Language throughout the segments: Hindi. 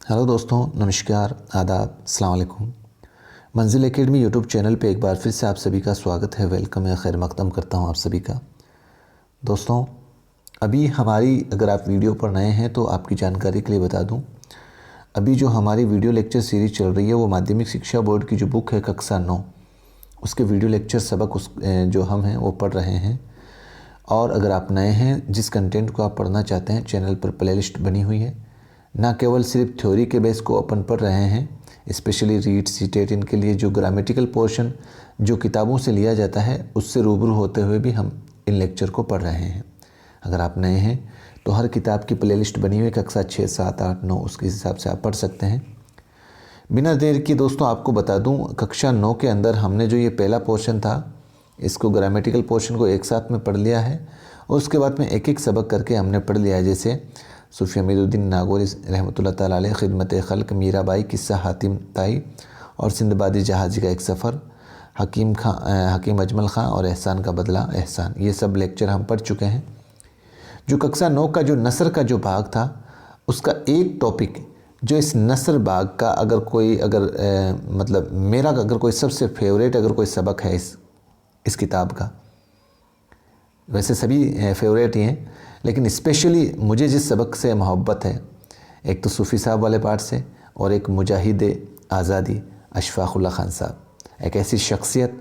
हेलो दोस्तों, नमस्कार, आदाब, अस्सलाम वालेकुम। मंजिल एकेडमी यूट्यूब चैनल पे एक बार फिर से आप सभी का स्वागत है। वेलकम या खैर मकदम करता हूँ आप सभी का। दोस्तों, अभी हमारी अगर आप वीडियो पर नए हैं तो आपकी जानकारी के लिए बता दूँ, अभी जो हमारी वीडियो लेक्चर सीरीज़ चल रही है वो माध्यमिक शिक्षा बोर्ड की जो बुक है कक्षा 9, उसके वीडियो लेक्चर सबक जो हम हैं वो पढ़ रहे हैं। और अगर आप नए हैं, जिस कंटेंट को आप पढ़ना चाहते हैं, चैनल पर प्लेलिस्ट बनी हुई है। ना केवल सिर्फ थ्योरी के बेस को अपन पढ़ रहे हैं, स्पेशली रीट सीटेट इनके लिए जो ग्रामेटिकल पोर्शन जो किताबों से लिया जाता है उससे रूबरू होते हुए भी हम इन लेक्चर को पढ़ रहे हैं। अगर आप नए हैं तो हर किताब की प्लेलिस्ट बनी हुई है, कक्षा 6, 7, 8, 9 उसके हिसाब से आप पढ़ सकते हैं। बिना देर किए दोस्तों आपको बता दूं, कक्षा 9 के अंदर हमने जो ये पहला पोर्शन था, इसको ग्रामेटिकल पोर्शन को एक साथ में पढ़ लिया है और उसके बाद में एक एक सबक करके हमने पढ़ लिया है। जैसे सूफी हमीदुद्दीन नागौरी रहमतुल्लाह ताला अलैह, खिदमत खल्क, मीराबाई, किस्सा हातिम ताई और सिंदबादी जहाज़ी का एक सफ़र, हकीम अजमल ख़ां और एहसान का बदला एहसान, ये सब लेक्चर हम पढ़ चुके हैं। जो कक्षा 9 का जो नसर का जो भाग था, उसका एक टॉपिक जो इस नसर भाग का मतलब मेरा अगर कोई सबसे फेवरेट अगर कोई सबक है इस किताब का, वैसे सभी फेवरेट ही हैं, लेकिन स्पेशली मुझे जिस सबक से मोहब्बत है, एक तो सूफ़ी साहब वाले पार्ट से और एक मुजाहिद आज़ादी अशफ़ाक़ुल्लाह ख़ान साहब, एक ऐसी शख्सियत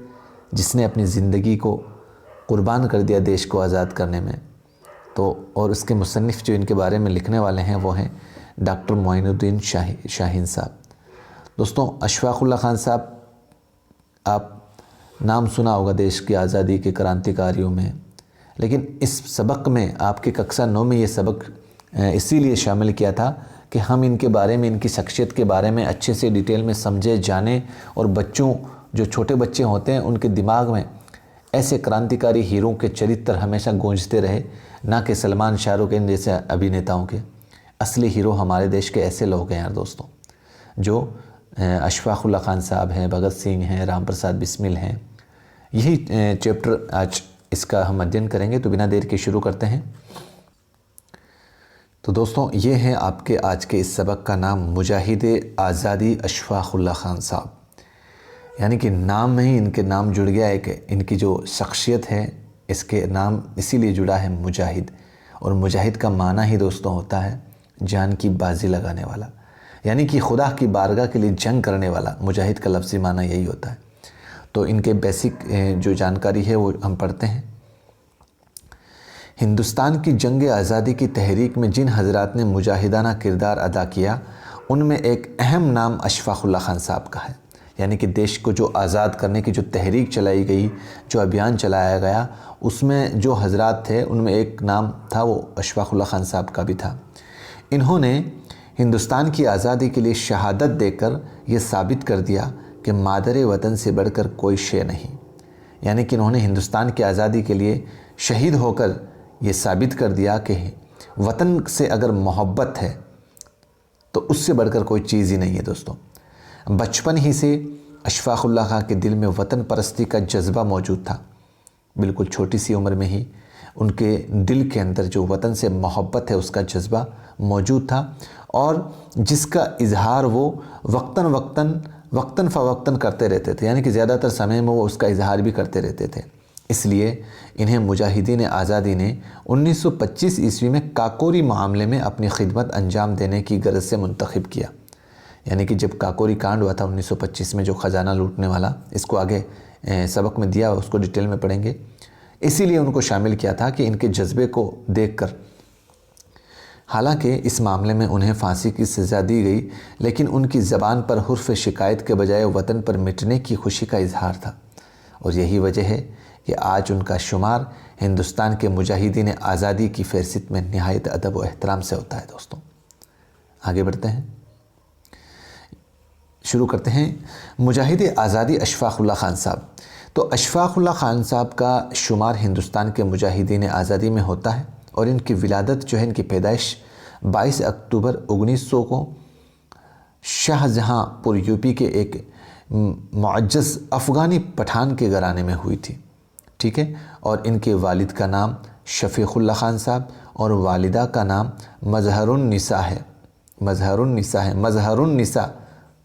जिसने अपनी ज़िंदगी को क़ुर्बान कर दिया देश को आज़ाद करने में। तो और उसके मुसन्निफ़ जो इनके बारे में लिखने वाले हैं वो हैं डॉक्टर मोइनुद्दीन शाहीन साहब। दोस्तों, अशफ़ाक़ुल्लाह ख़ान साहब, आप नाम सुना होगा देश की आज़ादी के क्रांतिकारियों में, लेकिन इस सबक में आपके कक्षा 9 में ये सबक इसीलिए शामिल किया था कि हम इनके बारे में, इनकी शख्सियत के बारे में अच्छे से डिटेल में समझे, जाने और बच्चों, जो छोटे बच्चे होते हैं, उनके दिमाग में ऐसे क्रांतिकारी हीरों के चरित्र हमेशा गूंजते रहे, ना कि सलमान, शाहरुख इन जैसे अभिनेताओं के। असली हीरो हमारे देश के ऐसे लोग हैं यार दोस्तों, जो अशफ़ाक़ुल्लाह ख़ान साहब हैं, भगत सिंह हैं, राम प्रसाद बिस्मिल हैं। यही चैप्टर आज इसका हम अध्ययन करेंगे, तो बिना देर के शुरू करते हैं। तो दोस्तों, ये है आपके आज के इस सबक का नाम, मुजाहिद आज़ादी अशफ़ाक़ुल्लाह ख़ान साहब। यानी कि नाम में ही इनके नाम जुड़ गया, एक इनकी जो शख्सियत है इसके नाम इसीलिए जुड़ा है मुजाहिद। और मुजाहिद का माना ही दोस्तों होता है जान की बाजी लगाने वाला, यानी कि खुदा की बारगाह के लिए जंग करने वाला। मुजाहिद का लफ्ज़ी माना यही होता है। तो इनके बेसिक जो जानकारी है वो हम पढ़ते हैं। हिंदुस्तान की जंग आज़ादी की तहरीक में जिन हज़रात ने मुजाहिदाना किरदार अदा किया, उनमें एक अहम नाम अशफ़ाक़ुल्लाह ख़ान साहब का है। यानी कि देश को जो आज़ाद करने की जो तहरीक चलाई गई, जो अभियान चलाया गया, उसमें जो हज़रात थे उनमें एक नाम था, वो अशफ़ाक़ुल्लाह ख़ान साहब का भी था। इन्होंने हिंदुस्तान की आज़ादी के लिए शहादत देकर ये साबित कर दिया कि मादर वतन से बढ़कर कोई शे नहीं। यानी कि इन्होंने हिंदुस्तान की आज़ादी के लिए शहीद होकर ये साबित कर दिया कि वतन से अगर मोहब्बत है तो उससे बढ़कर कोई चीज़ ही नहीं है। दोस्तों, बचपन ही से अशफ़ाक़ुल्लाह ख़ान के दिल में वतन परस्ती का जज्बा मौजूद था। बिल्कुल छोटी सी उम्र में ही उनके दिल के अंदर जो वतन से मोहब्बत है उसका जज्बा मौजूद था, और जिसका इजहार वो वक्तन फ़वक्तन करते रहते थे। यानी कि ज़्यादातर समय में वो उसका इजहार भी करते रहते थे। इसलिए इन्हें मुजाहिदीन आज़ादी ने 1925 ईस्वी में काकोरी मामले में अपनी खिदमत अंजाम देने की गरज से मुंतखब किया। यानी कि जब काकोरी कांड हुआ था 1925 में, जो ख़जाना लूटने वाला, इसको आगे सबक में दिया, उसको डिटेल में पढ़ेंगे। इसीलिए उनको शामिल किया था कि इनके जज्बे को देखकर, हालांकि इस मामले में उन्हें फांसी की सज़ा दी गई, लेकिन उनकी ज़बान पर हुर्फ़ शिकायत के बजाय वतन पर मिटने की खुशी का इजहार था। और यही वजह है कि आज उनका शुमार हिंदुस्तान के मुजाहिदीन आज़ादी की फ़हरिस्त में निहायत अदब व एहतराम से होता है। दोस्तों, आगे बढ़ते हैं, शुरू करते हैं। मुजाहिद आज़ादी अशफ़ाक़ुल्लाह ख़ान साहब। तो अशफ़ाक़ुल्लाह ख़ान साहब का शुमार हिंदुस्तान के मुजाहिदीन आज़ादी में होता है, और इनकी विलादत जो है, इनकी पैदाइश 22 अक्टूबर 1900 को शाहजहाँपुर यूपी के एक मुअज्जज़ अफ़गानी पठान के घराने में हुई थी। ठीक है। और इनके वालिद का नाम शफ़ीक़ुल्लाह ख़ान साहब और वालिदा का नाम मज़हरुन्निसा है। मजहरुन निसा है। मजहरुन निसा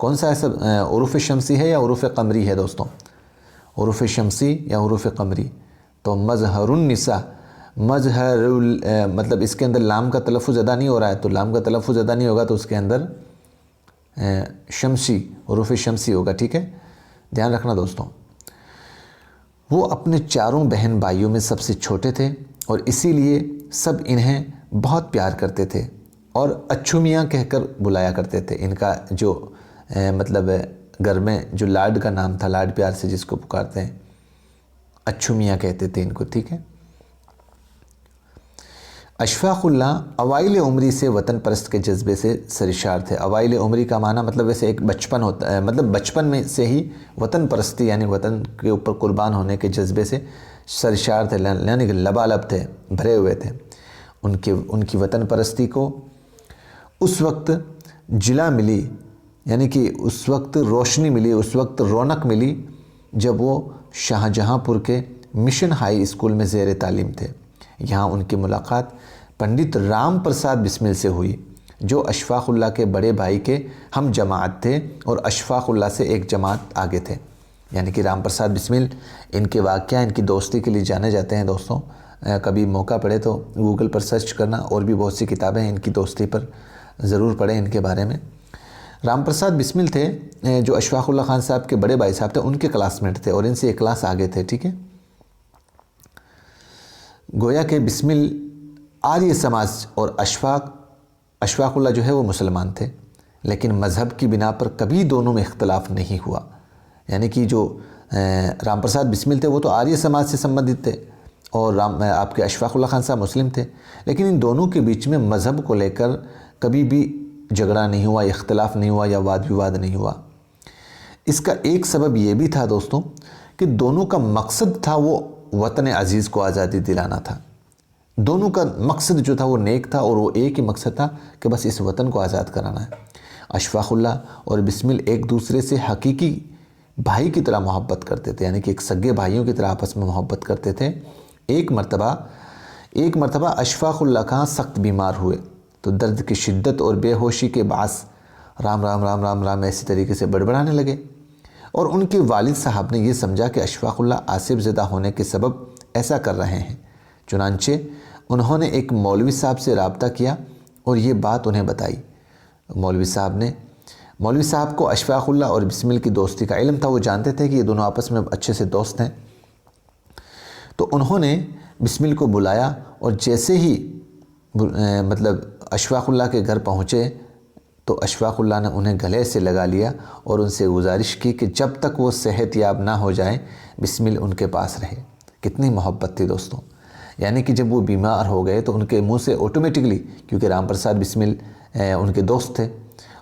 कौन सा है सब, उरूफ़ शमसी है या उरूफ़ क़मरी है दोस्तों? उरूफ़ शमसी या उरूफ़ क़मरी? तो मजहरुन निसा, मजहरुल मतलब इसके अंदर लाम का तलफ़ुज़ अदा नहीं हो रहा है, तो लाम का तलफ़ुज़ अदा नहीं होगा तो उसके अंदर शमसी, उरूफ़ शमसी होगा। ठीक है, ध्यान रखना दोस्तों। वो अपने चारों बहन भाइयों में सबसे छोटे थे और इसीलिए सब इन्हें बहुत प्यार करते थे और अच्छू मियाँ कहकर बुलाया करते थे। इनका जो मतलब घर में जो लाड का नाम था, लाड प्यार से जिसको पुकारते हैं, अच्छू मियाँ कहते थे इनको। ठीक है। अशफ़ाक़ुल्लाह अवाइल उम्री से वतन परस्त के जज्बे से सरशार थे। अवाइल उम्री का माना मतलब वैसे एक बचपन होता है, मतलब बचपन में से ही वतन परस्ती यानी वतन के ऊपर कुर्बान होने के जज्बे से सरशार थे, यानी कि लबालब थे, भरे हुए थे। उनकी वतन परस्ती को उस वक्त जिला मिली, यानी कि उस वक्त रोशनी मिली, उस वक्त रौनक मिली जब वो शाहजहाँपुर के मिशन हाई स्कूल में ज़ेर तालीम थे। यहाँ उनकी मुलाकात पंडित राम प्रसाद बिस्मिल से हुई, जो अशफ़ाक़ुल्लाह के बड़े भाई के हम जमात थे और अशफ़ाक़ुल्लाह से एक जमात आगे थे। यानी कि राम प्रसाद बिस्मिल, इनके वाक़या, इनकी दोस्ती के लिए जाने जाते हैं दोस्तों। कभी मौका पड़े तो गूगल पर सर्च करना, और भी बहुत सी किताबें हैं इनकी दोस्ती पर, ज़रूर पढ़ें इनके बारे में। राम प्रसाद बिस्मिल थे जो अशफ़ाक़ुल्लाह ख़ान साहब के बड़े भाई साहब थे, उनके क्लासमेट थे और इनसे एक क्लास आगे थे। ठीक है। गोया के बिस्मिल आर्य समाज और अशफ़ाक़ुल्लाह जो है वो मुसलमान थे, लेकिन मज़हब की बिना पर कभी दोनों में इख्तलाफ नहीं हुआ। यानी कि जो राम प्रसाद बिस्मिल थे वो तो आर्य समाज से संबंधित थे और आपके अशफ़ाक़ुल्लाह ख़ान साहब मुस्लिम थे, लेकिन इन दोनों के बीच में मज़हब को लेकर कभी भी झगड़ा नहीं हुआ, इख्तलाफ नहीं हुआ या वाद विवाद नहीं हुआ। इसका एक सबब ये भी था दोस्तों कि दोनों का मकसद था वो वतन अज़ीज़ को आज़ादी दिलाना था। दोनों का मकसद जो था वो नेक था और वो एक ही मकसद था कि बस इस वतन को आज़ाद कराना है। अशफ़ाक़ुल्लाह और बिस्मिल एक दूसरे से हकीकी भाई की तरह मोहब्बत करते थे, यानी कि एक सगे भाइयों की तरह आपस में मोहब्बत करते थे। एक मरतबा अशफ़ाक़ुल्लाह खां सख्त बीमार हुए तो दर्द की शिद्दत और बेहोशी के बास राम राम राम राम राम ऐसी तरीके से बड़बड़ाने लगे और उनके वालिद साहब ने यह समझा कि अशफ़ाक़ुल्लाह आसिफ ज़दा होने के सबब ऐसा कर रहे हैं। चुनांचे उन्होंने एक मौलवी साहब से रब्ता किया और ये बात उन्हें बताई। मौलवी साहब को अशफ़ाक़ुल्लाह और बिस्मिल की दोस्ती का इल्म था, वो जानते थे कि ये दोनों आपस में अच्छे से दोस्त हैं। तो उन्होंने बिस्मिल को बुलाया और जैसे ही मतलब अशफ़ाक़ुल्लाह के घर पहुँचे तो अशफ़ाक़ुल्लाह ने उन्हें गले से लगा लिया और उनसे गुजारिश की कि जब तक वो सेहतयाब ना हो जाए बिस्मिल उनके पास रहे। कितनी मोहब्बत थी दोस्तों। यानी कि जब वो बीमार हो गए तो उनके मुंह से ऑटोमेटिकली, क्योंकि राम प्रसाद बिस्मिल उनके दोस्त थे,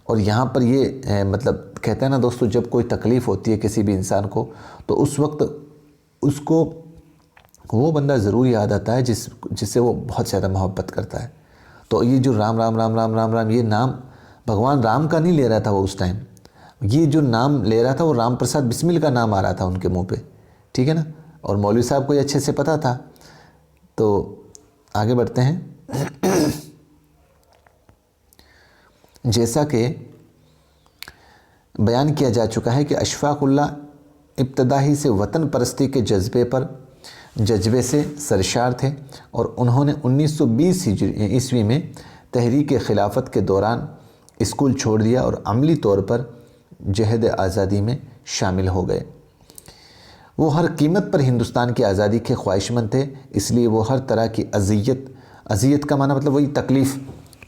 और यहाँ पर ये मतलब कहते हैं ना दोस्तों, जब कोई तकलीफ़ होती है किसी भी इंसान को तो उस वक्त उसको वो बंदा ज़रूर याद आता है जिससे वो बहुत ज़्यादा मोहब्बत करता है। तो ये जो राम राम राम राम राम राम, ये नाम भगवान राम का नहीं ले रहा था वो उस टाइम, ये जो नाम ले रहा था वो राम प्रसाद बिस्मिल का नाम आ रहा था उनके मुंह पे। ठीक है ना। और मौलवी साहब को ये अच्छे से पता था। तो आगे बढ़ते हैं। जैसा कि बयान किया जा चुका है कि अशफ़ाक़ुल्लाह इब्तदाही से वतन परस्ती के जज्बे से सरशार थे और उन्होंने 1920 ईस्वी में तहरीक खिलाफत के दौरान स्कूल छोड़ दिया और अमली तौर पर जहद आज़ादी में शामिल हो गए। वो हर कीमत पर हिंदुस्तान की आज़ादी के ख्वाहिशमंद थे, इसलिए वो हर तरह की अज़ियत का माना मतलब वही तकलीफ़,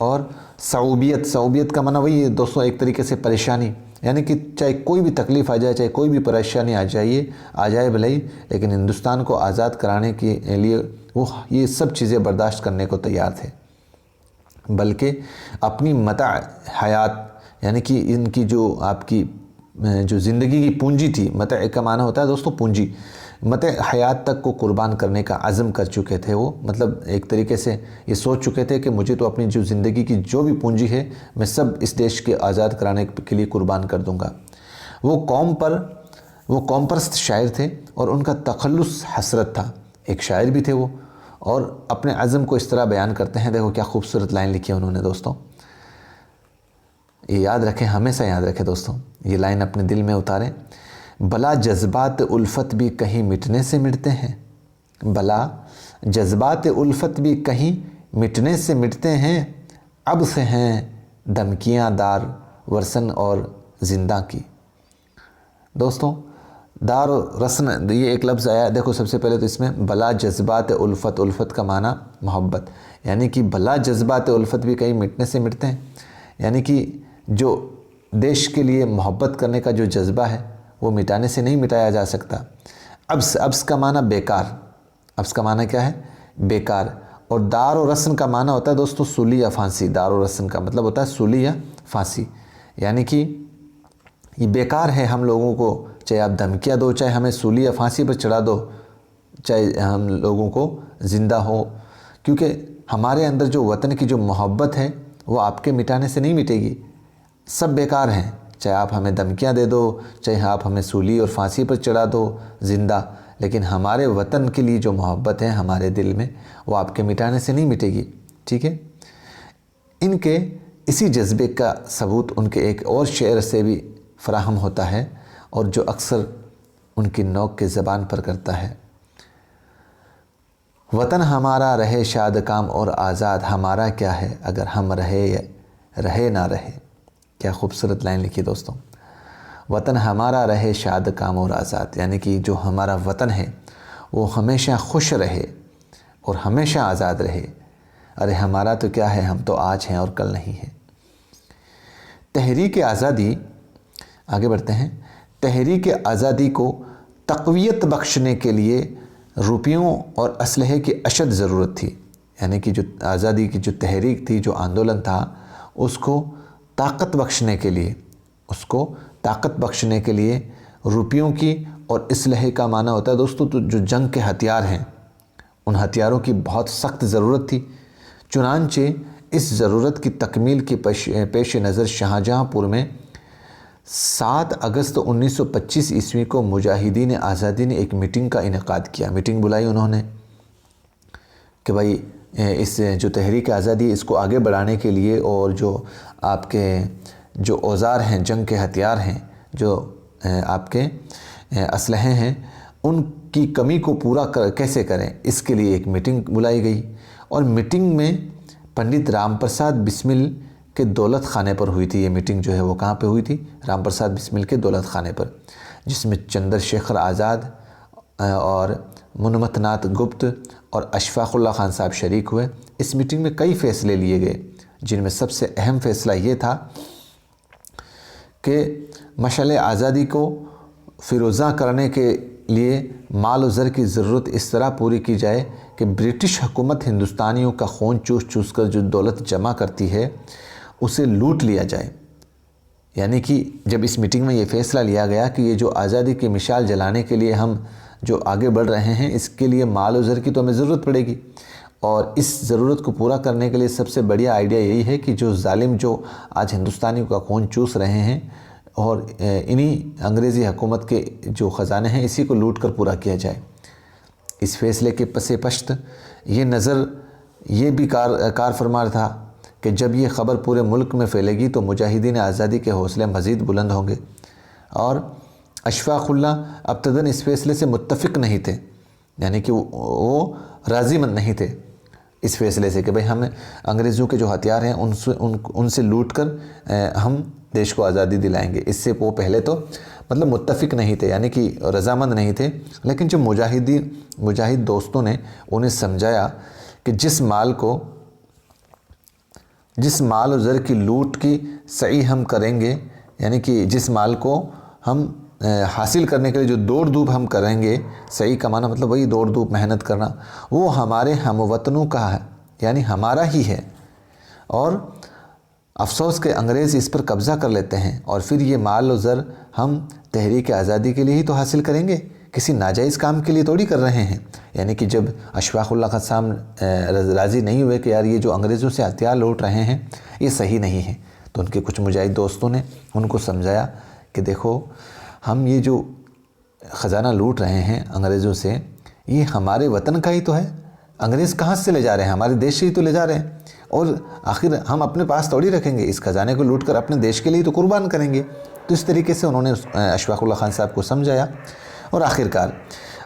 और सऊबियत का माना वही दोस्तों एक तरीके से परेशानी, यानी कि चाहे कोई भी तकलीफ़ आ जाए, चाहे कोई भी परेशानी आ जाए भले ही, लेकिन हिंदुस्तान को आज़ाद कराने के लिए वो ये सब चीज़ें बर्दाश्त करने को तैयार थे। बल्कि अपनी मता हयात, यानी कि इनकी जो आपकी जो ज़िंदगी की पूंजी थी, मता का माना होता है दोस्तों पूंजी, मता हयात तक को कुर्बान करने का अज़म कर चुके थे वो। मतलब एक तरीके से ये सोच चुके थे कि मुझे तो अपनी जो ज़िंदगी की जो भी पूंजी है मैं सब इस देश के आज़ाद कराने के लिए कुर्बान कर दूँगा। वो कौम परस्त शायर थे और उनका तखल्लुस हसरत था। एक शायर भी थे वो, और अपने अज़म को इस तरह बयान करते हैं। देखो क्या खूबसूरत लाइन लिखी है उन्होंने दोस्तों। ये याद रखें, हमेशा याद रखें दोस्तों, ये लाइन अपने दिल में उतारें। भला जज्बात उल्फत भी कहीं मिटने से मिटते हैं, भला जज्बात उल्फत भी कहीं मिटने से मिटते हैं, अब से हैं धमकियाँ दार वरसन और जिंदा की। दोस्तों दार रसन, ये एक लफ्ज़ आया, देखो सबसे पहले तो इसमें भला जज्बात उल्फत, उल्फत का माना मोहब्बत, यानी कि भला जज्बात उल्फत भी कहीं मिटने से मिटते हैं, यानी कि जो देश के लिए मोहब्बत करने का जो जज्बा है वो मिटाने से नहीं मिटाया जा सकता। अब्स का माना बेकार, अब्स का माना क्या है? बेकार। और दार और रस्न का माना होता है दोस्तों सूली या फांसी। दार और रस्न का मतलब होता है सूली या फांसी, यानी कि ये बेकार है हम लोगों को, चाहे आप धमकियाँ दो, चाहे हमें सूली या फांसी पर चढ़ा दो, चाहे हम लोगों को ज़िंदा हो, क्योंकि हमारे अंदर जो वतन की जो मोहब्बत है वो आपके मिटाने से नहीं मिटेगी। सब बेकार हैं, चाहे आप हमें धमकियाँ दे दो, चाहे आप हमें सूली और फांसी पर चढ़ा दो ज़िंदा, लेकिन हमारे वतन के लिए जो मोहब्बत है हमारे दिल में वो आपके मिटाने से नहीं मिटेगी। ठीक है। इनके इसी जज्बे का सबूत उनके एक और शेर से भी फराहम होता है, और जो अक्सर उनकी नोक के ज़बान पर करता है। वतन हमारा रहे शाद काम और आज़ाद, हमारा क्या है अगर हम रहे ना रहे। क्या खूबसूरत लाइन लिखी दोस्तों। वतन हमारा रहे शाद काम और आज़ाद, यानी कि जो हमारा वतन है वो हमेशा खुश रहे और हमेशा आज़ाद रहे। अरे हमारा तो क्या है, हम तो आज हैं और कल नहीं हैं। तहरीक आज़ादी, आगे बढ़ते हैं। तहरीक आज़ादी को तक़वियत बख्शने के लिए रुपयों और असलहे की अशद ज़रूरत थी, यानी कि जो आज़ादी की जो तहरीक थी, जो आंदोलन था, उसको ताकत बख्शने के लिए रुपयों की और असलहे का माना होता है दोस्तों तो जो जंग के हथियार हैं, उन हथियारों की बहुत सख्त ज़रूरत थी। चुनांचे इस ज़रूरत की तकमील के पेश नज़र शाहजहाँपुर में 7 अगस्त 1925 ईस्वी को मुजाहिदीन आज़ादी ने एक मीटिंग का इनेकाद किया। मीटिंग बुलाई उन्होंने कि भाई इस जो तहरीक आज़ादी इसको आगे बढ़ाने के लिए, और जो आपके जो औज़ार हैं, जंग के हथियार हैं, जो आपके असलहे हैं, उनकी कमी को पूरा कैसे करें, इसके लिए एक मीटिंग बुलाई गई। और मीटिंग में पंडित राम प्रसाद बिस्मिल के दौलत खाने पर हुई थी। ये मीटिंग जो है वो कहाँ पे हुई थी? राम प्रसाद बिस्मिल के दौलत खाने पर, जिसमें चंद्रशेखर आज़ाद और मुनमथनाथ गुप्त और अशफाकुल्ला खान साहब शरीक हुए। इस मीटिंग में कई फ़ैसले लिए गए, जिनमें सबसे अहम फ़ैसला ये था कि मशाल आज़ादी को फ़िरोज़ा करने के लिए माल और ज़र की ज़रूरत इस तरह पूरी की जाए कि ब्रिटिश हुकूमत हिंदुस्तानियों का खून चूस कर जो दौलत जमा करती है उसे लूट लिया जाए। यानी कि जब इस मीटिंग में ये फ़ैसला लिया गया कि ये जो आज़ादी की मिसाल जलाने के लिए हम जो आगे बढ़ रहे हैं, इसके लिए माल और ज़र की तो हमें ज़रूरत पड़ेगी, और इस ज़रूरत को पूरा करने के लिए सबसे बढ़िया आइडिया यही है कि जो जालिम जो आज हिंदुस्तानियों का खून चूस रहे हैं और इन्हीं अंग्रेज़ी हुकूमत के जो ख़जाने हैं, इसी को लूट कर पूरा किया जाए। इस फ़ैसले के पसे पश्त ये नज़र ये भी कार फरमा था कि जब ये ख़बर पूरे मुल्क में फैलेगी तो मुजाहिदीन आज़ादी के हौसले मज़ीद बुलंद होंगे। और अशफाकुल्ला अब्तदन इस फ़ैसले से मुत्तफ़िक़ नहीं थे, यानी कि वो राज़ीमंद नहीं थे इस फ़ैसले से कि भाई हमें अंग्रेज़ों के जो हथियार हैं उनसे लूट कर हम देश को आज़ादी दिलाएंगे। इससे वो पहले तो मतलब मुत्तफ़िक़ नहीं थे, यानी कि रज़ामंद नहीं थे। लेकिन जब मुजाहिद दोस्तों ने उन्हें समझाया कि जिस माल और ज़र की लूट की सही हम करेंगे, यानी कि जिस माल को हम हासिल करने के लिए जो दौड़ धूप हम करेंगे, सही का माना मतलब वही दौड़ धूप मेहनत करना, वो हमारे हमवतनों का है, यानी हमारा ही है। और अफसोस के अंग्रेज़ इस पर कब्ज़ा कर लेते हैं और फिर ये माल और ज़र हम तहरीक आज़ादी के लिए ही तो हासिल करेंगे, किसी नाजायज़ काम के लिए थोड़ी कर रहे हैं। यानी कि जब अशफाकुल्ला खान साहब राज़ी नहीं हुए कि यार ये जो अंग्रेज़ों से हथियार लूट रहे हैं ये सही नहीं है, तो उनके कुछ मुजाहिद दोस्तों ने उनको समझाया कि देखो हम ये जो ख़जाना लूट रहे हैं अंग्रेज़ों से, ये हमारे वतन का ही तो है, अंग्रेज़ कहाँ से ले जा रहे हैं, हमारे देश से ही तो ले जा रहे हैं, और आखिर हम अपने पास थोड़ी रखेंगे, इस खजाने को लूट कर अपने देश के लिए तो कुर्बान करेंगे। तो इस तरीके से उन्होंने अशफाक़ उल्लाह खान साहब को समझाया, और आखिरकार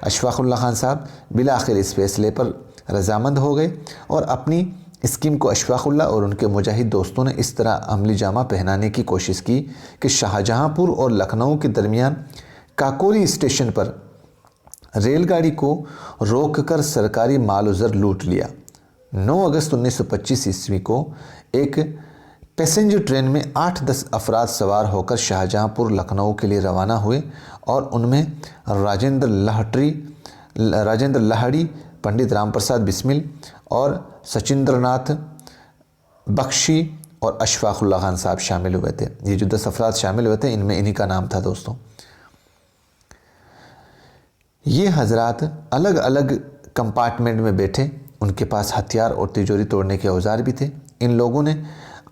अशफाक़ उल्लाह खान साहब बिला आखिर इस फैसले पर रजामंद हो गए, और अपनी स्कीम को अशफाक़ उल्लाह और उनके मुजाहिद दोस्तों ने इस तरह अमली जामा पहनाने की कोशिश की कि शाहजहांपुर और लखनऊ के दरमियान काकोरी स्टेशन पर रेलगाड़ी को रोककर सरकारी माल व ज़र लूट लिया। 9 अगस्त 1925 ईस्वी को एक पैसेंजर ट्रेन में 8-10 अफराद सवार होकर शाहजहांपुर लखनऊ के लिए रवाना हुए, और उनमें राजेंद्र लाहड़ी, पंडित राम प्रसाद बिस्मिल और सचिंद्रनाथ बख्शी और अशफाक़ उल्लाह खान साहब शामिल हुए थे। ये जो 10 अफराद शामिल हुए थे, इनमें इन्हीं का नाम था दोस्तों। ये हजरात अलग अलग कंपार्टमेंट में बैठे, उनके पास हथियार और तिजोरी तोड़ने के औजार भी थे। इन लोगों ने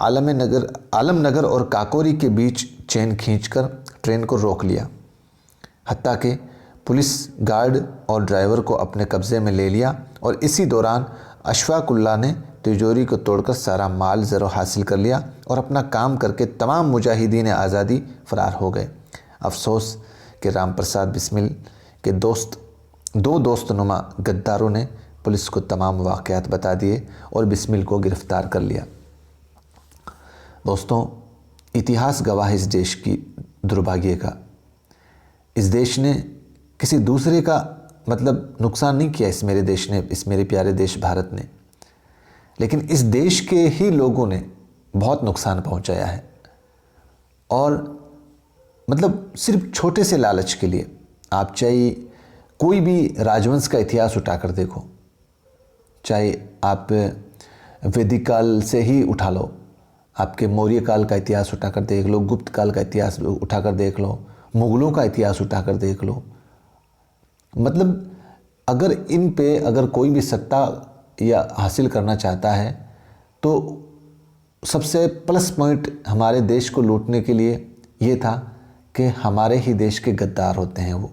आलमनगर और काकोरी के बीच चेन खींचकर ट्रेन को रोक लिया, हत्ता कि पुलिस गार्ड और ड्राइवर को अपने कब्ज़े में ले लिया, और इसी दौरान अशफाक़ उल्लाह ने तिजोरी को तोड़कर सारा माल ज़र हासिल कर लिया और अपना काम करके तमाम मुजाहिदीन आज़ादी फ़रार हो गए। अफसोस कि राम प्रसाद बिस्मिल के दो दोस्तनुमा गद्दारों ने पुलिस को तमाम वाक़यात बता दिए और बिस्मिल को गिरफ़्तार कर लिया। दोस्तों, इतिहास गवाह इस देश की दुर्भाग्य का। इस देश ने किसी दूसरे का नुकसान नहीं किया, इस मेरे देश ने, इस मेरे प्यारे देश भारत ने, लेकिन इस देश के ही लोगों ने बहुत नुकसान पहुंचाया है। और सिर्फ छोटे से लालच के लिए आप चाहे कोई भी राजवंश का इतिहास उठाकर देखो, चाहे आप वैदिक काल से ही उठा लो, आपके मौर्य काल का इतिहास उठाकर देख लो, गुप्त काल का इतिहास उठाकर देख लो, मुग़लों का इतिहास उठाकर देख लो। अगर इन पे अगर कोई भी सत्ता या हासिल करना चाहता है तो सबसे प्लस पॉइंट हमारे देश को लूटने के लिए ये था कि हमारे ही देश के गद्दार होते हैं वो,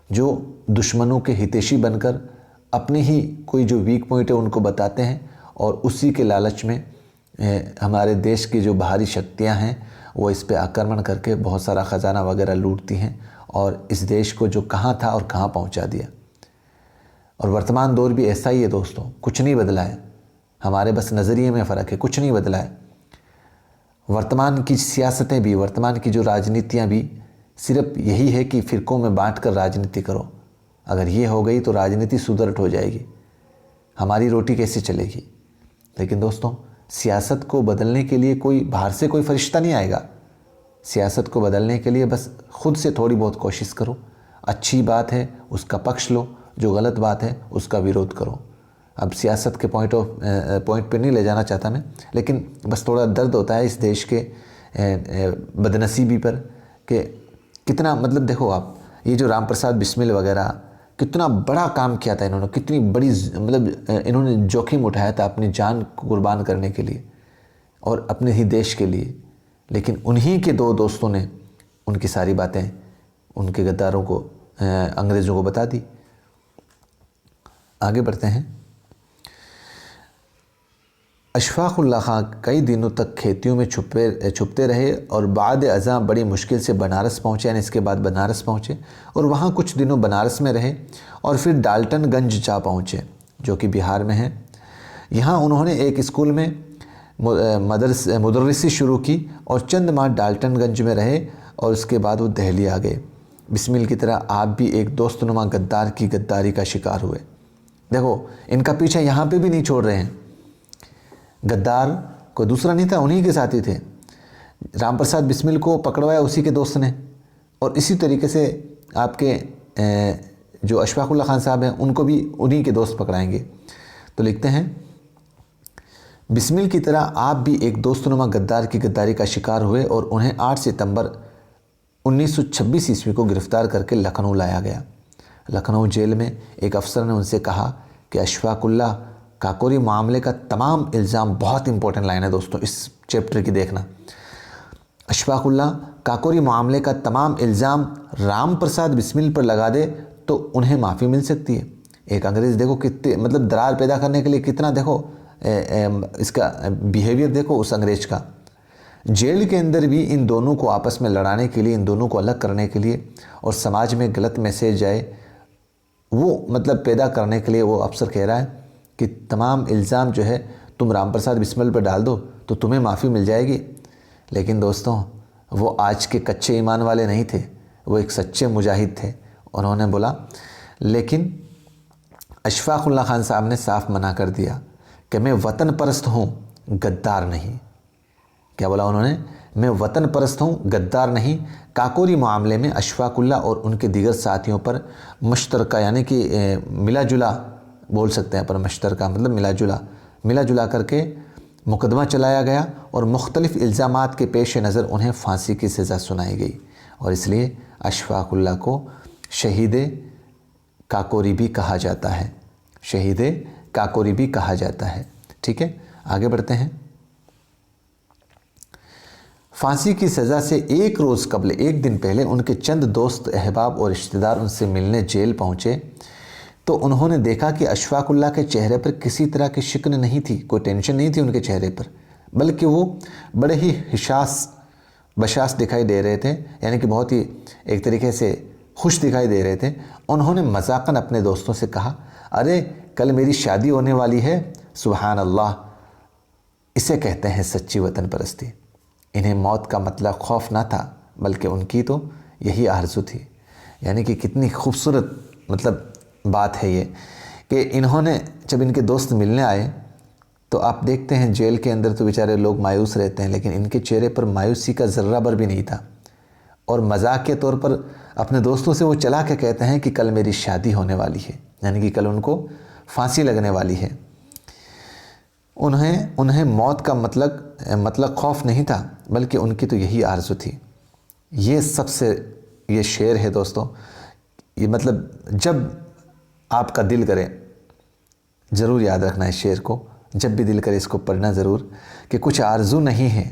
जो दुश्मनों के हितैषी बनकर अपने ही कोई जो वीक पॉइंट है उनको बताते हैं, और उसी के लालच में हमारे देश की जो बाहरी शक्तियां हैं वो इस पे आक्रमण करके बहुत सारा ख़जाना वगैरह लूटती हैं, और इस देश को जो कहाँ था और कहाँ पहुंचा दिया। और वर्तमान दौर भी ऐसा ही है दोस्तों, कुछ नहीं बदला है, हमारे बस नज़रिए में फ़र्क है, कुछ नहीं बदला है। वर्तमान की सियासतें भी, वर्तमान की जो राजनीतियाँ भी सिर्फ यही है कि फ़िरक़ों में बांट कर राजनीति करो। अगर ये हो गई तो राजनीति सुदृढ़ हो जाएगी, हमारी रोटी कैसे चलेगी। लेकिन दोस्तों, सियासत को बदलने के लिए कोई बाहर से कोई फरिश्ता नहीं आएगा। सियासत को बदलने के लिए बस खुद से थोड़ी बहुत कोशिश करो, अच्छी बात है उसका पक्ष लो, जो गलत बात है उसका विरोध करो। अब सियासत के पॉइंट पे नहीं ले जाना चाहता मैं, लेकिन बस थोड़ा दर्द होता है इस देश के बदनसीबी पर कि कितना देखो आप, ये जो राम प्रसाद बिस्मिल वगैरह कितना बड़ा काम किया था इन्होंने, कितनी बड़ी इन्होंने जोखिम उठाया था अपनी जान को कुर्बान करने के लिए और अपने ही देश के लिए, लेकिन उन्हीं के 2 दोस्तों ने उनकी सारी बातें उनके गद्दारों को, अंग्रेज़ों को बता दी। आगे बढ़ते हैं। अशफाक़ उल्लाह खां कई दिनों तक खेतियों में छुपते रहे और बाद अज़ां बड़ी मुश्किल से बनारस पहुँचे, यानी इसके बाद बनारस पहुँचे और वहाँ कुछ दिनों बनारस में रहे और फिर डाल्टनगंज जा पहुँचे, जो कि बिहार में है। यहाँ उन्होंने एक स्कूल में मुदर्रिसी शुरू की और चंद माह डाल्टनगंज में रहे और उसके बाद वो दिल्ली आ गए। बिस्मिल की तरह आप भी एक दोस्तनुमा गद्दार की गद्दारी का शिकार हुए। देखो, इनका पीछा यहाँ पे भी नहीं छोड़ रहे हैं। गद्दार कोई दूसरा नहीं था, उन्हीं के साथी थे। राम प्रसाद बिस्मिल को पकड़वाया उसी के दोस्त ने, और इसी तरीके से आपके जो अशफाक़ उल्लाह खान साहब हैं उनको भी उन्हीं के दोस्त पकड़ाएंगे। तो लिखते हैं, बिस्मिल की तरह आप भी एक दोस्तनुमा गद्दार की गद्दारी का शिकार हुए और उन्हें 8 सितंबर 1926 ईस्वी को गिरफ़्तार करके लखनऊ लाया गया। लखनऊ जेल में एक अफसर ने उनसे कहा कि अशफाक़ उल्लाह काकोरी मामले का तमाम इल्ज़ाम, बहुत इंपॉर्टेंट लाइन है दोस्तों इस चैप्टर की देखना, अशफाक़ उल्लाह काकोरी मामले का तमाम इल्ज़ाम राम प्रसाद बिस्मिल पर लगा दे तो उन्हें माफ़ी मिल सकती है। एक अंग्रेज़ देखो कितने मतलब दरार पैदा करने के लिए कितना देखो इसका बिहेवियर देखो उस अंग्रेज का। जेल के अंदर भी इन दोनों को आपस में लड़ाने के लिए, इन दोनों को अलग करने के लिए और समाज में गलत मैसेज जाए वो मतलब पैदा करने के लिए वो अफसर कह रहा है कि तमाम इल्ज़ाम जो है तुम रामप्रसाद बिस्मिल पर डाल दो तो तुम्हें माफ़ी मिल जाएगी। लेकिन दोस्तों वो आज के कच्चे ईमान वाले नहीं थे, वो एक सच्चे मुजाहिद थे। उन्होंने बोला, लेकिन अशफाक उल्लाह खान साहब ने साफ मना कर दिया कि मैं वतन परस्त हूँ, गद्दार नहीं। क्या बोला उन्होंने? मैं वतन परस्त हूँ, गद्दार नहीं। काकोरी मामले में अशफाक उल्लाह और उनके दीगर साथियों पर मुश्तरका यानी कि मिला जुला बोल सकते हैं, पर मुश्तरका मतलब मिला जुला करके मुकदमा चलाया गया और मुख्तलिफ़ इल्ज़ामात के पेश नज़र उन्हें फांसी की सज़ा सुनाई गई और इसलिए अशफाक उल्लाह को शहीद काकोरी भी कहा जाता है, शहीद काकोरी भी कहा जाता है। ठीक है, आगे बढ़ते हैं। फांसी की सज़ा से एक रोज़ कबल, एक दिन पहले उनके चंद दोस्त, अहबाब और रिश्तेदार उनसे मिलने जेल पहुँचे तो उन्होंने देखा कि अशफाक उल्लाह के चेहरे पर किसी तरह की शिकन नहीं थी, कोई टेंशन नहीं थी उनके चेहरे पर, बल्कि वो बड़े ही बशास दिखाई दे रहे थे, यानी कि बहुत ही एक तरीके से खुश दिखाई दे रहे थे। उन्होंने मजाकन अपने दोस्तों से कहा, अरे कल मेरी शादी होने वाली है। सुबहान अल्लाह, इसे कहते हैं सच्ची वतन परस्ती। इन्हें मौत का मतलब खौफ ना था, बल्कि उनकी तो यही आरज़ू थी। यानी कि कितनी खूबसूरत मतलब बात है ये कि इन्होंने जब इनके दोस्त मिलने आए तो आप देखते हैं जेल के अंदर तो बेचारे लोग मायूस रहते हैं, लेकिन इनके चेहरे पर मायूसी का ज़र्रा भर भी नहीं था और मजाक के तौर पर अपने दोस्तों से वो चला के कहते हैं कि कल मेरी शादी होने वाली है, यानी कि कल उनको फांसी लगने वाली है। उन्हें मौत का मतलब खौफ नहीं था, बल्कि उनकी तो यही आरज़ू थी। ये शेर है दोस्तों, ये मतलब जब आपका दिल करे ज़रूर याद रखना इस शेर को, जब भी दिल करे इसको पढ़ना ज़रूर कि कुछ आरज़ू नहीं है,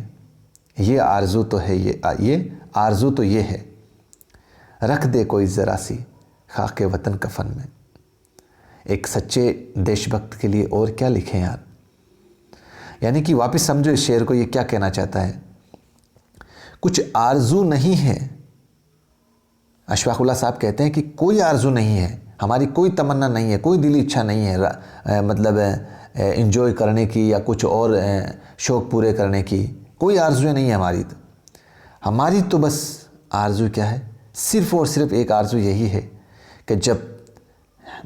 ये आरज़ू तो है, ये आरज़ू तो ये है, रख दे कोई ज़रा सी खाके वतन कफन में। एक सच्चे देशभक्त के लिए और क्या लिखें यार। यानी कि वापस समझो इस शेर को, ये क्या कहना चाहता है, कुछ आरज़ू नहीं है। अशफाक उल्लाह साहब कहते हैं कि कोई आरज़ू नहीं है, हमारी कोई तमन्ना नहीं है, कोई दिली इच्छा नहीं है मतलब एंजॉय करने की या कुछ और शौक़ पूरे करने की, कोई आरज़ू नहीं है हमारी तो बस आरज़ू क्या है, सिर्फ़ और सिर्फ एक आरज़ू यही है कि जब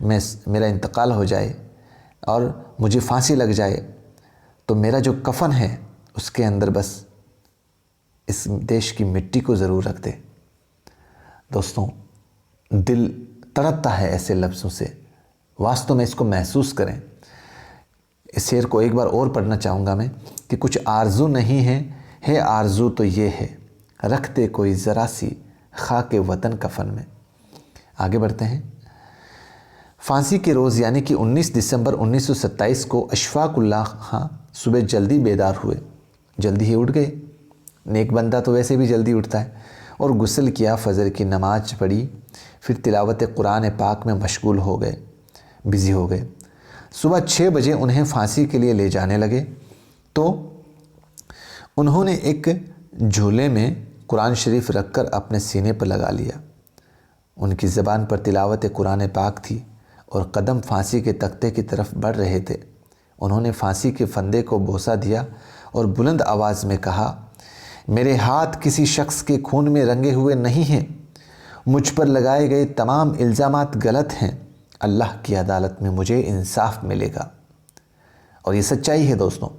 मेरा इंतकाल हो जाए और मुझे फांसी लग जाए तो मेरा जो कफन है उसके अंदर बस इस देश की मिट्टी को ज़रूर रख दे। दोस्तों दिल तड़पता है ऐसे लफ्ज़ों से, वास्तव में इसको महसूस करें। इस शेर को एक बार और पढ़ना चाहूँगा मैं कि कुछ आरज़ू नहीं है आरज़ू तो ये है, रखते कोई ज़रा सी खाके वतन कफन में। आगे बढ़ते हैं। फांसी के रोज़ यानी कि 19 दिसंबर 1927 को अशफाक उल्लाह खां सुबह जल्दी बेदार हुए, जल्दी ही उठ गए। नेक बंदा तो वैसे भी जल्दी उठता है, और गुस्ल किया, फ़जर की नमाज पढ़ी, फिर तिलावत कुरान पाक में मशगूल हो गए, बिज़ी हो गए। सुबह 6 बजे उन्हें फांसी के लिए ले जाने लगे तो उन्होंने एक झूले में कुरान शरीफ रखकर अपने सीने पर लगा लिया। उनकी ज़बान पर तिलावत कुरान पाक थी और कदम फांसी के तख्ते की तरफ बढ़ रहे थे। उन्होंने फांसी के फंदे को बोसा दिया और बुलंद आवाज़ में कहा, मेरे हाथ किसी शख्स के खून में रंगे हुए नहीं हैं, मुझ पर लगाए गए तमाम इल्ज़ामात गलत हैं, अल्लाह की अदालत में मुझे इंसाफ मिलेगा। और ये सच्चाई है दोस्तों,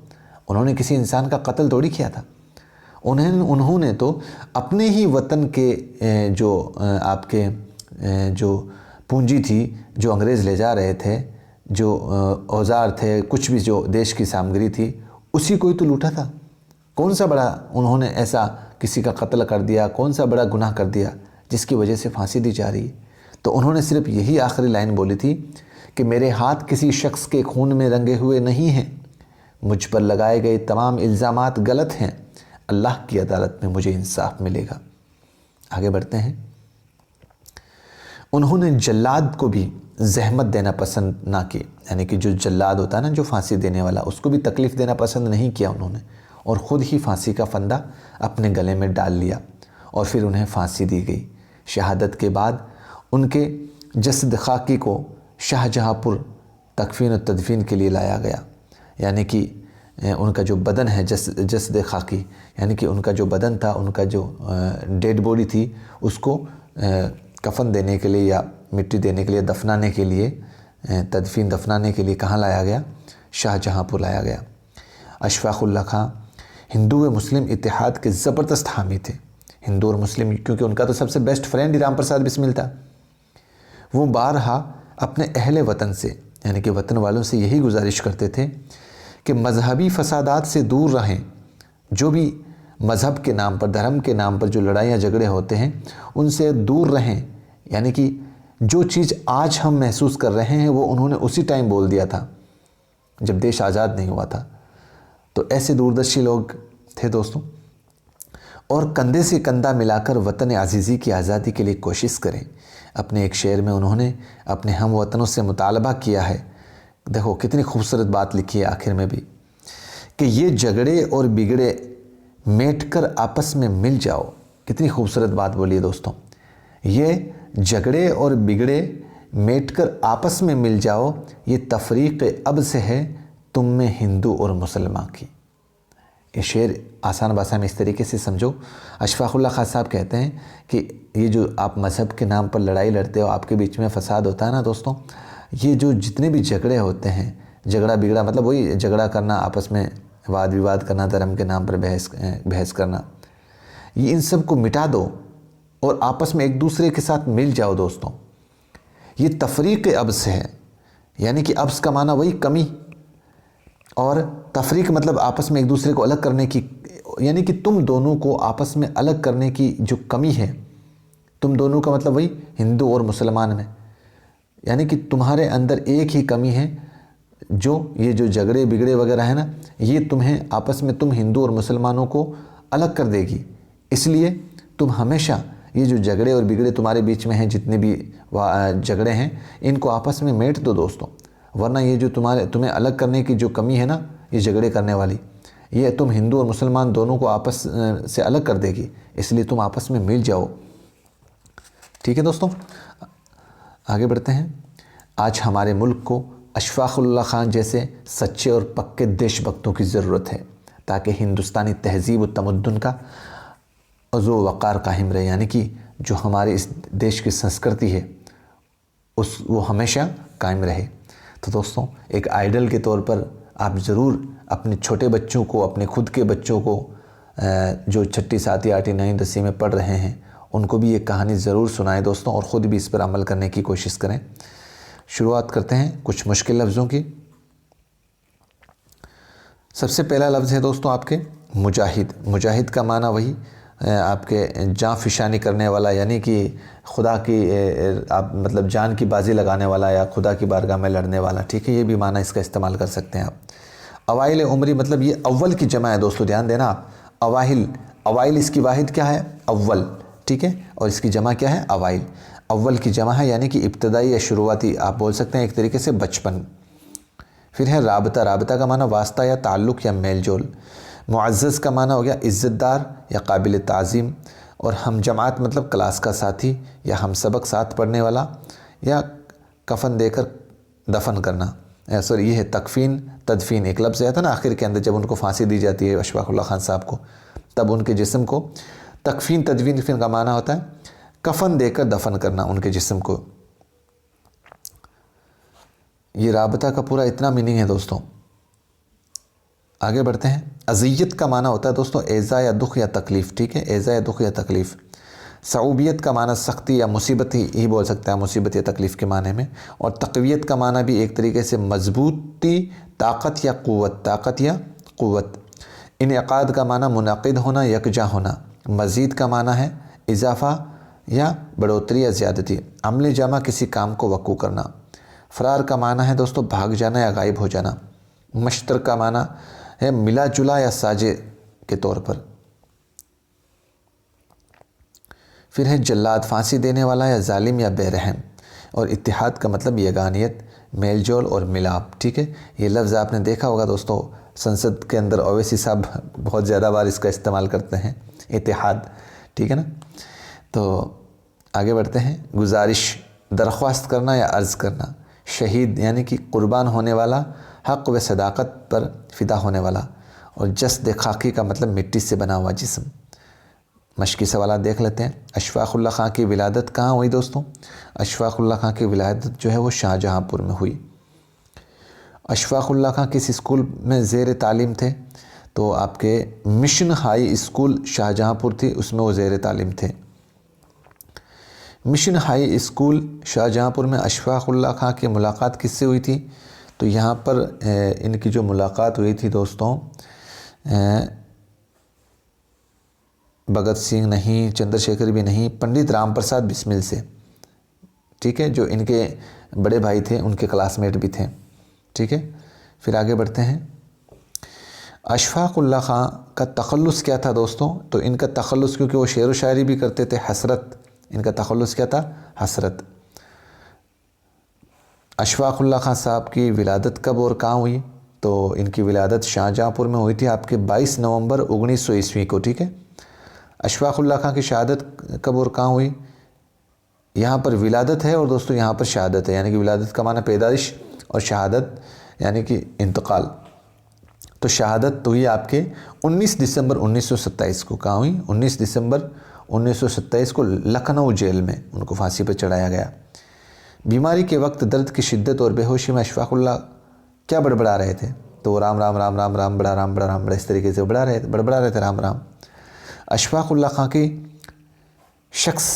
उन्होंने किसी इंसान का कत्ल थोड़ी किया था। उन्होंने तो अपने ही वतन के जो पूंजी थी, जो अंग्रेज़ ले जा रहे थे, जो औजार थे, कुछ भी जो देश की सामग्री थी, उसी को ही तो लूटा था। कौन सा बड़ा उन्होंने ऐसा किसी का कत्ल कर दिया, कौन सा बड़ा गुनाह कर दिया जिसकी वजह से फांसी दी जा रही है। तो उन्होंने सिर्फ यही आखिरी लाइन बोली थी कि मेरे हाथ किसी शख्स के खून में रंगे हुए नहीं हैं, मुझ पर लगाए गए तमाम इल्ज़ामात गलत हैं, अल्लाह की अदालत में मुझे इंसाफ मिलेगा। आगे बढ़ते हैं। उन्होंने जल्लाद को भी जहमत देना पसंद ना की, यानी कि जो जल्लाद होता है ना, जो फांसी देने वाला, उसको भी तकलीफ़ देना पसंद नहीं किया उन्होंने, और ख़ुद ही फांसी का फंदा अपने गले में डाल लिया और फिर उन्हें फांसी दी गई। शहादत के बाद उनके जसद खाकी को शाहजहाँपुर तकफीन और तदफीन के लिए लाया गया, यानी कि उनका जो बदन है जसद खाकी, यानी कि उनका जो बदन था, उनका जो डेड बॉडी थी, उसको कफन देने के लिए या मिट्टी देने के लिए, दफनाने के लिए, तदफीन दफनाने के लिए कहाँ लाया गया? शाहजहाँपुर लाया गया। अशफाक़ उल्लाह खां हिंदू व मुस्लिम इत्तेहाद के ज़बरदस्त हामी थे। हिंदू और मुस्लिम, क्योंकि उनका तो सबसे बेस्ट फ्रेंड ही राम प्रसाद बिस्मिल था। वो बारहा अपने अहले वतन से, यानी कि वतन वालों से यही गुजारिश करते थे कि मजहबी फसादात से दूर रहें। जो भी मज़हब के नाम पर, धर्म के नाम पर जो लड़ाइयाँ झगड़े होते हैं, उनसे दूर रहें। यानी कि जो चीज़ आज हम महसूस कर रहे हैं वो उन्होंने उसी टाइम बोल दिया था जब देश आज़ाद नहीं हुआ था। तो ऐसे दूरदर्शी लोग थे दोस्तों। और कंधे से कंधा मिलाकर वतन अज़ीज़ी की आज़ादी के लिए कोशिश करें। अपने एक शेर में उन्होंने अपने हम वतनों से मुतालबा किया है, देखो कितनी खूबसूरत बात लिखी है आखिर में भी, कि ये झगड़े और बिगड़े मेट कर आपस में मिल जाओ। कितनी खूबसूरत बात बोली है दोस्तों। ये झगड़े और बिगड़े मेट कर आपस में मिल जाओ, ये तफरीक़ अब से है तुम में हिंदू और मुसलमान की। ये शेर आसान भाषा में इस तरीके से समझो। अशफाक़ उल्लाह खां साहब कहते हैं कि ये जो आप मज़हब के नाम पर लड़ाई लड़ते हो, आपके बीच में फ़साद होता है ना दोस्तों, ये जो जितने भी झगड़े होते हैं, झगड़ा बिगड़ा मतलब वही झगड़ा करना, आपस में वाद विवाद करना, धर्म के नाम पर बहस करना, ये इन सब को मिटा दो और आपस में एक दूसरे के साथ मिल जाओ दोस्तों। ये तफरीक़ अब से है, यानी कि अब्स का माना वही कमी, और तफरीक मतलब आपस में एक दूसरे को अलग करने की, यानी कि तुम दोनों को आपस में अलग करने की जो कमी है, तुम दोनों का मतलब वही हिंदू और मुसलमान में, यानी कि तुम्हारे अंदर एक ही कमी है, जो ये जो झगड़े बिगड़े वगैरह है ना, ये तुम्हें आपस में, तुम हिंदू और मुसलमानों को अलग कर देगी। इसलिए तुम हमेशा ये जो झगड़े और बिगड़े तुम्हारे बीच में हैं, जितने भी झगड़े हैं, इनको आपस में मेट दो दोस्तों, वरना ये जो तुम्हें अलग करने की जो कमी है ना, ये झगड़े करने वाली, ये तुम हिंदू और मुसलमान दोनों को आपस से अलग कर देगी। इसलिए तुम आपस में मिल जाओ। ठीक है दोस्तों, आगे बढ़ते हैं। आज हमारे मुल्क को अशफाक़ उल्लाह खान जैसे सच्चे और पक्के देशभक्तों की ज़रूरत है, ताकि हिंदुस्तानी तहज़ीब और तमद्दुन का अज़ो वक़ार कायम रहे, यानी कि जो हमारे इस देश की संस्कृति है वो हमेशा कायम रहे। तो दोस्तों, एक आइडल के तौर पर आप ज़रूर अपने छोटे बच्चों को, अपने खुद के बच्चों को जो 6ठी 7वीं 8वीं 9वीं 10वीं में पढ़ रहे हैं, उनको भी ये कहानी ज़रूर सुनाएं दोस्तों, और ख़ुद भी इस पर अमल करने की कोशिश करें। शुरुआत करते हैं कुछ मुश्किल लफ्ज़ों की। सबसे पहला लफ्ज़ है दोस्तों आपके मुजाहिद। मुजाहिद का माना वही आपके जान फिशानी करने वाला, यानी कि खुदा की आप मतलब जान की बाजी लगाने वाला या खुदा की बारगाह में लड़ने वाला। ठीक है, ये भी माना इसका इस्तेमाल कर सकते हैं आप। अवाइल उमरी मतलब ये अव्वल की जमा है दोस्तों, ध्यान देना आप। अवाइल इसकी वाहिद क्या है? अव्वल। ठीक है, और इसकी जमा क्या है? अवाइल। अव्वल की जमा है, यानी कि इब्तदाई या शुरुआती, आप बोल सकते हैं एक तरीके से बचपन। फिर है राबता। राबता का माना वास्ता या ताल्लुक़ या मेल जोल। मुअज़्ज़ज़ का माना हो गया इज़्ज़तदार या काबिल ताज़ीम। और हम जमात मतलब क्लास का साथी या हम सबक साथ पढ़ने वाला, या कफन देकर दफन करना। सॉरी, ये है तकफीन तदफीन। एक लफ्ज़ आया था ना आखिर के अंदर, जब उनको फांसी दी जाती है अशफाक़ उल्लाह खान साहब को, तब उनके जिस्म को तकफीन तदफीन का माना होता है कफन देकर दफन करना उनके जिस्म को। ये राबता का पूरा इतना मीनिंग है दोस्तों। आगे बढ़ते हैं। अज़ियत का माना होता है दोस्तों एज़ा या दुख या तकलीफ़। ठीक है, एज़ा या दुख या तकलीफ़। सऊबियत का माना सख्ती या मुसीबत ही बोल सकता है, मुसीबत या तकलीफ़ के माने में। और तक़वियत का माना भी एक तरीके से मजबूती, ताकत या क़ुव्वत, ताकत या क़ुव्वत। इनेक़ाद का माना मुनाक़िद होना, यकजा होना। मज़ीद का माना है इजाफ़ा या बढ़ोतरी या ज़्यादती। अमल जमा किसी काम को वक़ू करना। फ़रार का माना है दोस्तों भाग जाना या गायब हो जाना। मश्तर का माना है मिला जुला या साजे के तौर पर। फिर है जल्लाद, फांसी देने वाला या जालिम या बेरहम। और इत्तिहाद का मतलब यगानियत, मेल जोल और मिलाप। ठीक है, ये लफ्ज़ आपने देखा होगा दोस्तों, संसद के अंदर ओवैसी साहब बहुत ज़्यादा बार इसका इस्तेमाल करते हैं, इत्तिहाद। ठीक है ना। तो आगे बढ़ते हैं। गुजारिश, दरख्वास्त करना या अर्ज़ करना। शहीद यानी कि कुर्बान होने वाला, हक़ व सदाकत पर फ़िदा होने वाला। और जस्द खाकी का मतलब मिट्टी से बना हुआ जिस्म। मशकी सवाल देख लेते हैं। अशफ़ाक़ुल्लाह ख़ान की विलादत कहाँ हुई दोस्तों? अशफ़ाक़ुल्लाह ख़ान की विलादत जो है वो शाहजहाँपुर में हुई। अशफ़ाक़ुल्लाह ख़ान किस स्कूल में ज़ेर तालीम थे? तो आपके मिशन हाई स्कूल शाहजहाँपुर थी, उसमें वो ज़ेर तालीम थे। मिशन हाई स्कूल शाहजहाँपुर में अशफ़ाक़ुल्लाह ख़ान की मुलाकात किससे हुई थी? तो यहाँ पर इनकी जो मुलाकात हुई थी दोस्तों, भगत सिंह नहीं, चंद्रशेखर भी नहीं, पंडित राम प्रसाद बिस्मिल से। ठीक है, जो इनके बड़े भाई थे, उनके क्लासमेट भी थे। ठीक है, फिर आगे बढ़ते हैं। अशफ़ाक़ुल्लाह ख़ान का तख़ल्लुस क्या था दोस्तों? तो इनका तख़ल्लुस, क्योंकि वो शेर व शायरी भी करते थे, हसरत। इनका तख़ल्लुस क्या था? हसरत। अशफ़ाक़ुल्लाह ख़ान साहब की विलादत कब और कहाँ हुई? तो इनकी विलादत शाहजहाँपुर में हुई थी आपके 22 नवंबर 1900 ईस्वी को। ठीक है, अशफ़ाक़ुल्लाह ख़ान की शहादत कब और कहाँ हुई? यहाँ पर विलादत है और दोस्तों यहाँ पर शहादत है, यानी कि विलादत का माना पैदाइश और शहादत यानी कि इंतकाल। तो शहादत तो हुई आपके 19 दिसंबर 1927 को। कहाँ हुई? 19 दिसंबर 1927 को लखनऊ जेल में उनको फांसी पर चढ़ाया गया। बीमारी के वक्त दर्द की शिद्दत और बेहोशी में अशफ़ाक़ुल्लाह क्या बड़बड़ा रहे थे? तो राम राम राम राम राम बड़ा राम बड़ा राम बड़ा, इस तरीके से बड़बड़ा रहे थे राम राम। अशफ़ाक़ुल्लाह ख़ान की शख्स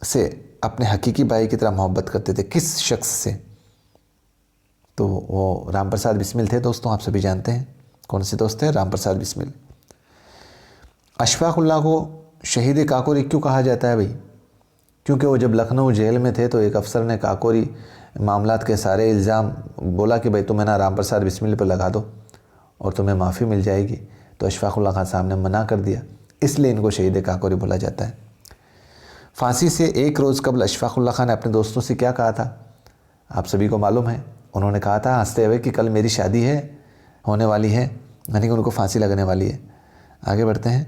से अपने हकीकी भाई की तरह मोहब्बत करते थे। किस शख्स से? तो वो राम प्रसाद बिस्मिल थे दोस्तों, आप सभी जानते हैं कौन से दोस्त थे, राम प्रसाद बिस्मिल। अशफ़ाक़ुल्लाह को शहीद काकोरी क्यों कहा जाता है भाई? क्योंकि वो जब लखनऊ जेल में थे तो एक अफसर ने काकोरी मामलात के सारे इल्ज़ाम बोला कि भाई तुम्हें ना राम प्रसाद बिस्मिल पर लगा दो और तुम्हें माफ़ी मिल जाएगी। तो अशफ़ाक़ुल्लाह ख़ान साहब ने मना कर दिया, इसलिए इनको शहीद काकोरी बोला जाता है। फांसी से एक रोज़ कबल अशफ़ाक़ुल्लाह ख़ान ने अपने दोस्तों से क्या कहा था? आप सभी को मालूम है। उन्होंने कहा था हंसते हुए कि कल मेरी शादी है, होने वाली है, यानी कि उनको फांसी लगने वाली है। आगे बढ़ते हैं।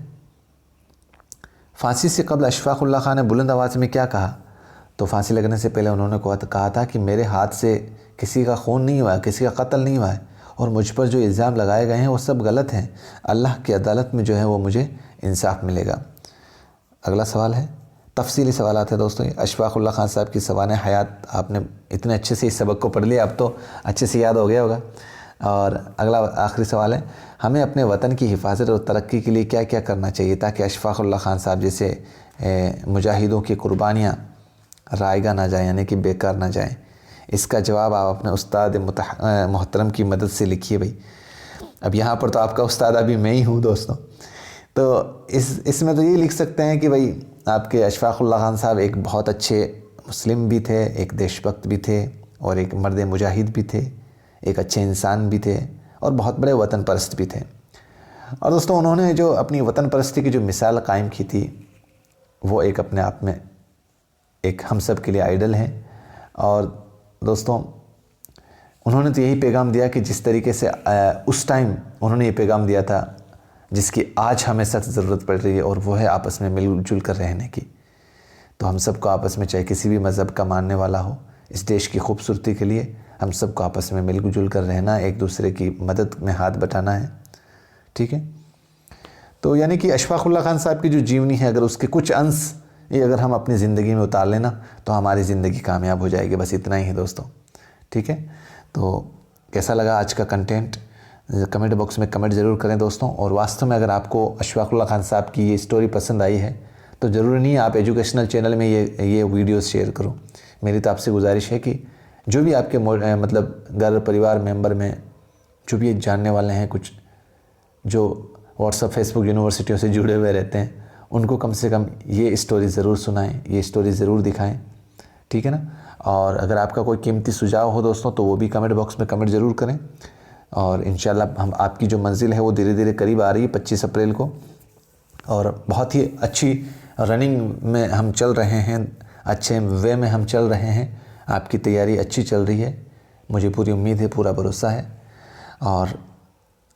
फांसी से कबल अशफ़ाक़ुल्लाह ख़ान ने बुलंद आवाज़ में क्या कहा? तो फांसी लगने से पहले उन्होंने कहा था कि मेरे हाथ से किसी का खून नहीं हुआ है, किसी का कत्ल नहीं हुआ है, और मुझ पर जो इल्ज़ाम लगाए गए हैं वो सब गलत हैं। अल्लाह की अदालत में जो है वो मुझे इंसाफ मिलेगा। अगला सवाल है, तफसीली सवाल है दोस्तों। अशफ़ाक़ुल्लाह ख़ान साहब की सवाने हयात आपने इतने अच्छे से इस सबक को पढ़ लिया, अब तो अच्छे से याद हो गया होगा। और अगला आखिरी सवाल है, हमें अपने वतन की हिफाजत और तरक्की के लिए क्या क्या करना चाहिए ताकि अशफ़ाक़ुल्लाह ख़ान साहब जैसे मुजाहिदों की कुर्बानियाँ रायगा ना जाए, यानी कि बेकार ना जाएँ? इसका जवाब आप अपने उस्ताद मोहतरम की मदद से लिखिए भाई। अब यहाँ पर तो आपका उस्ताद अभी मैं ही हूँ दोस्तों। तो इसमें तो ये लिख सकते हैं कि भाई आपके अशफ़ाक़ुल्लाह ख़ान साहब एक बहुत अच्छे मुस्लिम भी थे, एक देशभक्त भी थे, और एक मर्द मुजाहिद भी थे, एक अच्छे इंसान भी थे, और बहुत बड़े वतन परस्त भी थे। और दोस्तों उन्होंने जो अपनी वतन परस्ती की जो मिसाल कायम की थी वो एक अपने आप में एक हम सब के लिए आइडल है। और दोस्तों उन्होंने तो यही पैगाम दिया कि जिस तरीके से उस टाइम उन्होंने ये पैगाम दिया था जिसकी आज हमें सख्त ज़रूरत पड़ रही है, और वो है आपस में मिलजुल कर रहने की। तो हम सबको आपस में, चाहे किसी भी मज़हब का मानने वाला हो, इस देश की खूबसूरती के लिए हम सबको आपस में मिलजुल कर रहना, एक दूसरे की मदद में हाथ बटाना है। ठीक है, तो यानी कि अशफ़ाक़ुल्लाह ख़ान साहब की जो जीवनी है, अगर उसके कुछ अंश ये अगर हम अपनी ज़िंदगी में उतार लेना तो हमारी ज़िंदगी कामयाब हो जाएगी। बस इतना ही है दोस्तों। ठीक है, तो कैसा लगा आज का कंटेंट? कमेंट बॉक्स में कमेंट ज़रूर करें दोस्तों। और वास्तव में अगर आपको अशफ़ाक़ुल्लाह ख़ान साहब की ये स्टोरी पसंद आई है तो ज़रूरी नहीं है आप एजुकेशनल चैनल में ये वीडियोस शेयर करो। मेरी तो आपसे गुजारिश है कि जो भी आपके मतलब घर परिवार मेंबर में जो भी जानने वाले हैं, कुछ जो व्हाट्सअप फेसबुक यूनिवर्सिटियों से जुड़े हुए रहते हैं, उनको कम से कम ये स्टोरी ज़रूर सुनाएं, ये स्टोरी ज़रूर दिखाएं। ठीक है ना। और अगर आपका कोई कीमती सुझाव हो दोस्तों तो वो भी कमेंट बॉक्स में कमेंट ज़रूर करें। और इंशाल्लाह हम आपकी जो मंजिल है वो धीरे धीरे करीब आ रही है 25 अप्रैल को, और बहुत ही अच्छी रनिंग में हम चल रहे हैं, अच्छे वे में हम चल रहे हैं। आपकी तैयारी अच्छी चल रही है, मुझे पूरी उम्मीद है, पूरा भरोसा है। और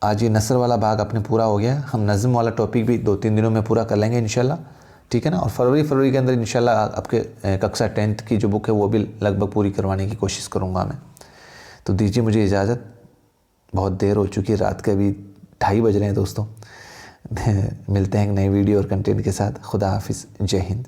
आज ये नसर वाला भाग अपने पूरा हो गया। हम नज़्म वाला टॉपिक भी 2-3 दिनों में पूरा कर लेंगे इंशाल्लाह, ठीक है ना। और फरवरी के अंदर इंशाल्लाह आपके कक्षा 10th की जो बुक है वो भी लगभग पूरी करवाने की कोशिश करूँगा मैं। तो दीजिए मुझे इजाज़त, बहुत देर हो चुकी है, रात के अभी 2:30 बज रहे हैं दोस्तों। मिलते हैं एक नई वीडियो और कंटेंट के साथ। खुदा हाफिज़, जय हिंद।